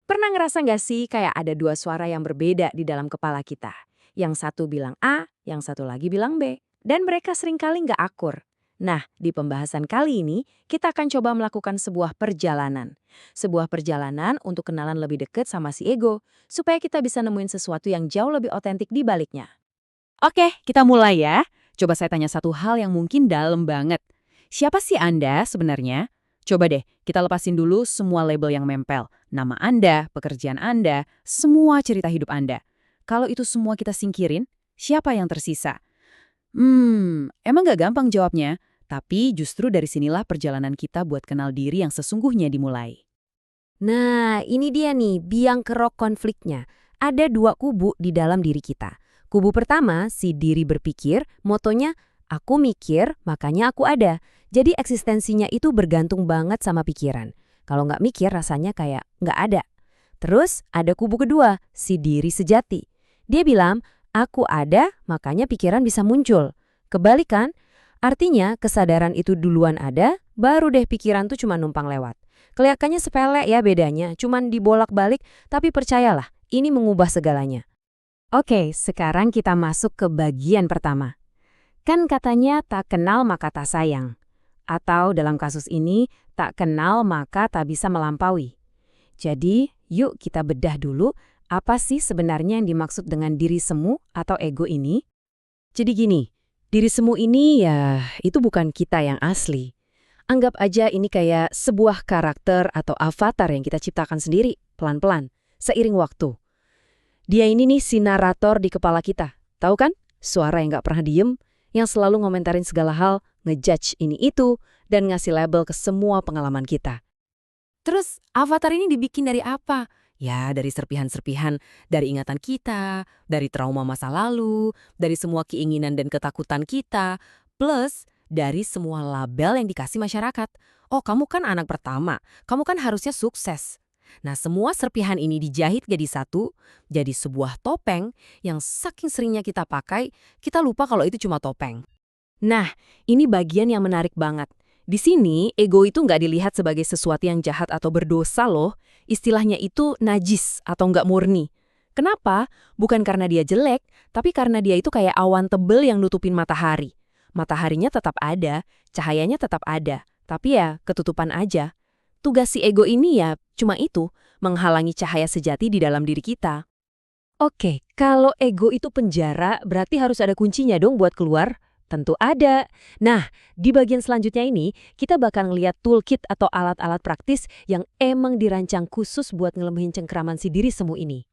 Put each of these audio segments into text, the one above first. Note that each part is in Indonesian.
Pernah ngerasa nggak sih kayak ada dua suara yang berbeda di dalam kepala kita? Yang satu bilang A, yang satu lagi bilang B. Dan mereka seringkali nggak akur. Nah, di pembahasan kali ini, kita akan coba melakukan sebuah perjalanan. Sebuah perjalanan untuk kenalan lebih dekat sama si ego, supaya kita bisa nemuin sesuatu yang jauh lebih otentik di baliknya. Oke, kita mulai ya. Coba saya tanya satu hal yang mungkin dalam banget. Siapa sih Anda sebenarnya? Coba deh, kita lepasin dulu semua label yang nempel. Nama Anda, pekerjaan Anda, semua cerita hidup Anda. Kalau itu semua kita singkirin, siapa yang tersisa? Emang gak gampang jawabnya. Tapi justru dari sinilah perjalanan kita buat kenal diri yang sesungguhnya dimulai. Nah, ini dia nih biang kerok konfliknya. Ada dua kubu di dalam diri kita. Kubu pertama, si diri berpikir, motonya, aku mikir, makanya aku ada. Jadi eksistensinya itu bergantung banget sama pikiran. Kalau nggak mikir, rasanya kayak nggak ada. Terus ada kubu kedua, si diri sejati. Dia bilang, aku ada, makanya pikiran bisa muncul. Kebalikan, artinya kesadaran itu duluan ada, baru deh pikiran tuh cuma numpang lewat. Kelihatannya sepele ya bedanya, cuman dibolak-balik, tapi percayalah, ini mengubah segalanya. Oke, sekarang kita masuk ke bagian pertama. Kan katanya tak kenal maka tak sayang. Atau dalam kasus ini, tak kenal maka tak bisa melampaui. Jadi, yuk kita bedah dulu, apa sih sebenarnya yang dimaksud dengan diri semu atau ego ini? Jadi gini, diri semu ini ya, itu bukan kita yang asli. Anggap aja ini kayak sebuah karakter atau avatar yang kita ciptakan sendiri, pelan-pelan, seiring waktu. Dia ini nih si narator di kepala kita. Tahu kan? Suara yang nggak pernah diem, yang selalu ngomentarin segala hal, ngejudge ini itu, dan ngasih label ke semua pengalaman kita. Terus, avatar ini dibikin dari apa? Ya, dari serpihan-serpihan, dari ingatan kita, dari trauma masa lalu, dari semua keinginan dan ketakutan kita, plus dari semua label yang dikasih masyarakat. Oh, kamu kan anak pertama, kamu kan harusnya sukses. Nah, semua serpihan ini dijahit jadi satu, jadi sebuah topeng yang saking seringnya kita pakai, kita lupa kalau itu cuma topeng. Nah, ini bagian yang menarik banget. Di sini, ego itu nggak dilihat sebagai sesuatu yang jahat atau berdosa loh. Istilahnya itu najis atau nggak murni. Kenapa? Bukan karena dia jelek, tapi karena dia itu kayak awan tebel yang nutupin matahari. Mataharinya tetap ada, cahayanya tetap ada, tapi ya ketutupan aja. Tugas si ego ini ya cuma itu, menghalangi cahaya sejati di dalam diri kita. Oke, kalau ego itu penjara, berarti harus ada kuncinya dong buat keluar? Tentu ada. Nah, di bagian selanjutnya ini, kita bakal ngeliat toolkit atau alat-alat praktis yang emang dirancang khusus buat ngelemehin cengkraman si diri semu ini.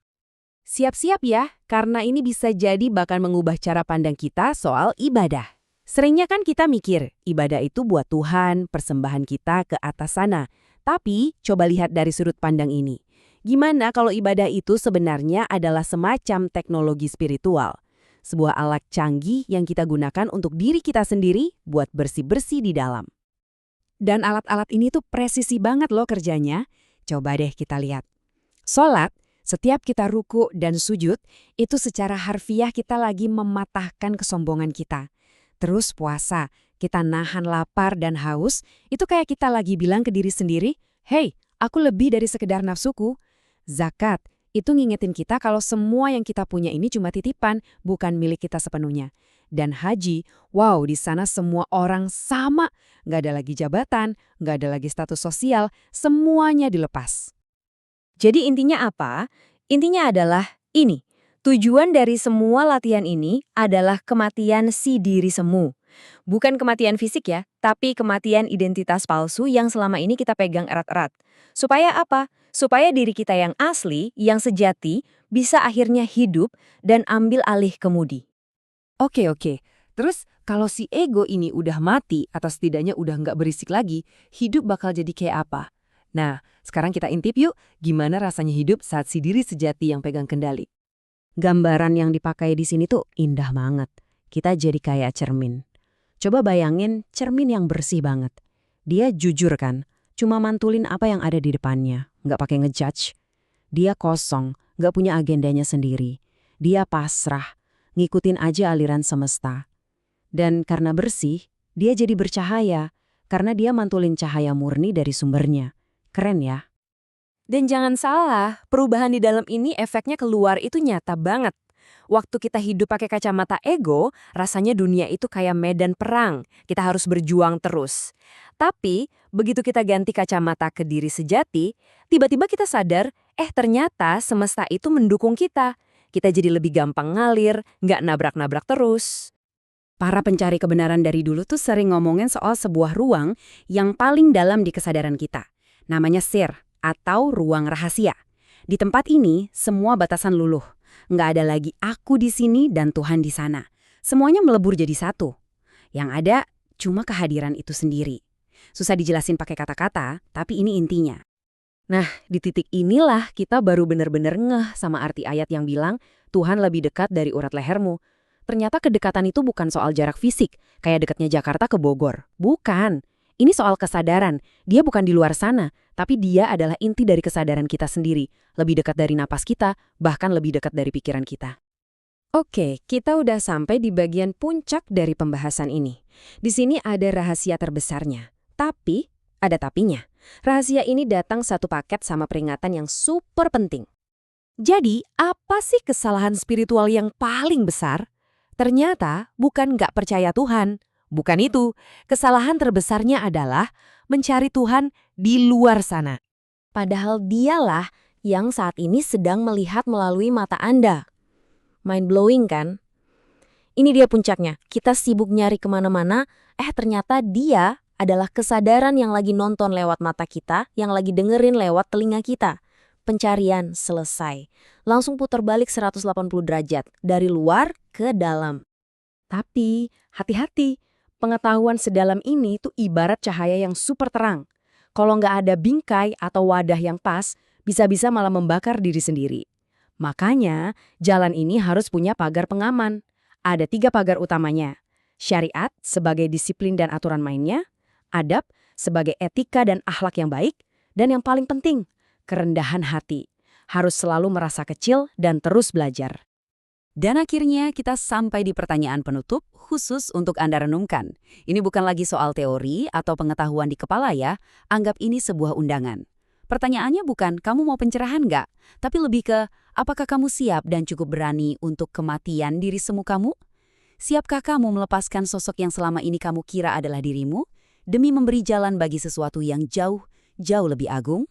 Siap-siap ya, karena ini bisa jadi bakal mengubah cara pandang kita soal ibadah. Seringnya kan kita mikir, ibadah itu buat Tuhan, persembahan kita ke atas sana. Tapi, coba lihat dari sudut pandang ini. Gimana kalau ibadah itu sebenarnya adalah semacam teknologi spiritual? Sebuah alat canggih yang kita gunakan untuk diri kita sendiri buat bersih-bersih di dalam. Dan alat-alat ini tuh presisi banget loh kerjanya. Coba deh kita lihat. Sholat, setiap kita ruku dan sujud, itu secara harfiah kita lagi mematahkan kesombongan kita. Terus puasa, kita nahan lapar dan haus, itu kayak kita lagi bilang ke diri sendiri, hey, aku lebih dari sekedar nafsuku. Zakat, itu ngingetin kita kalau semua yang kita punya ini cuma titipan, bukan milik kita sepenuhnya. Dan haji, wow, di sana semua orang sama. Nggak ada lagi jabatan, nggak ada lagi status sosial, semuanya dilepas. Jadi intinya apa? Intinya adalah ini. Tujuan dari semua latihan ini adalah kematian si diri semu. Bukan kematian fisik ya, tapi kematian identitas palsu yang selama ini kita pegang erat-erat. Supaya apa? Supaya diri kita yang asli, yang sejati, bisa akhirnya hidup dan ambil alih kemudi. Oke. Terus kalau si ego ini udah mati atau setidaknya udah nggak berisik lagi, hidup bakal jadi kayak apa? Nah, sekarang kita intip yuk gimana rasanya hidup saat si diri sejati yang pegang kendali. Gambaran yang dipakai di sini tuh indah banget. Kita jadi kayak cermin. Coba bayangin cermin yang bersih banget. Dia jujur kan, cuma mantulin apa yang ada di depannya, nggak pakai ngejudge. Dia kosong, nggak punya agendanya sendiri. Dia pasrah, ngikutin aja aliran semesta. Dan karena bersih, dia jadi bercahaya, karena dia mantulin cahaya murni dari sumbernya. Keren ya? Dan jangan salah, perubahan di dalam ini efeknya keluar itu nyata banget. Waktu kita hidup pakai kacamata ego, rasanya dunia itu kayak medan perang. Kita harus berjuang terus. Tapi, begitu kita ganti kacamata ke diri sejati, tiba-tiba kita sadar, ternyata semesta itu mendukung kita. Kita jadi lebih gampang ngalir, nggak nabrak-nabrak terus. Para pencari kebenaran dari dulu tuh sering ngomongin soal sebuah ruang yang paling dalam di kesadaran kita. Namanya sir, atau ruang rahasia. Di tempat ini, semua batasan luluh. Nggak ada lagi aku di sini dan Tuhan di sana. Semuanya melebur jadi satu. Yang ada cuma kehadiran itu sendiri. Susah dijelasin pakai kata-kata, tapi ini intinya. Nah, di titik inilah kita baru benar-benar ngeh sama arti ayat yang bilang, Tuhan lebih dekat dari urat lehermu. Ternyata kedekatan itu bukan soal jarak fisik, kayak dekatnya Jakarta ke Bogor. Bukan. Ini soal kesadaran. Dia bukan di luar sana, tapi dia adalah inti dari kesadaran kita sendiri. Lebih dekat dari napas kita, bahkan lebih dekat dari pikiran kita. Oke, kita udah sampai di bagian puncak dari pembahasan ini. Di sini ada rahasia terbesarnya. Tapi, ada tapinya. Rahasia ini datang satu paket sama peringatan yang super penting. Jadi, apa sih kesalahan spiritual yang paling besar? Ternyata bukan nggak percaya Tuhan. Bukan itu. Kesalahan terbesarnya adalah mencari Tuhan di luar sana. Padahal dialah yang saat ini sedang melihat melalui mata Anda. Mind-blowing kan? Ini dia puncaknya. Kita sibuk nyari kemana-mana, ternyata dia adalah kesadaran yang lagi nonton lewat mata kita, yang lagi dengerin lewat telinga kita. Pencarian selesai. Langsung putar balik 180 derajat, dari luar ke dalam. Tapi, hati-hati. Pengetahuan sedalam ini tuh ibarat cahaya yang super terang. Kalau nggak ada bingkai atau wadah yang pas, bisa-bisa malah membakar diri sendiri. Makanya, jalan ini harus punya pagar pengaman. Ada 3 pagar utamanya. Syariat sebagai disiplin dan aturan mainnya, adab sebagai etika dan akhlak yang baik, dan yang paling penting, kerendahan hati. Harus selalu merasa kecil dan terus belajar. Dan akhirnya kita sampai di pertanyaan penutup khusus untuk Anda renungkan. Ini bukan lagi soal teori atau pengetahuan di kepala ya, anggap ini sebuah undangan. Pertanyaannya bukan kamu mau pencerahan nggak, tapi lebih ke apakah kamu siap dan cukup berani untuk kematian diri semu kamu? Siapkah kamu melepaskan sosok yang selama ini kamu kira adalah dirimu, demi memberi jalan bagi sesuatu yang jauh, jauh lebih agung?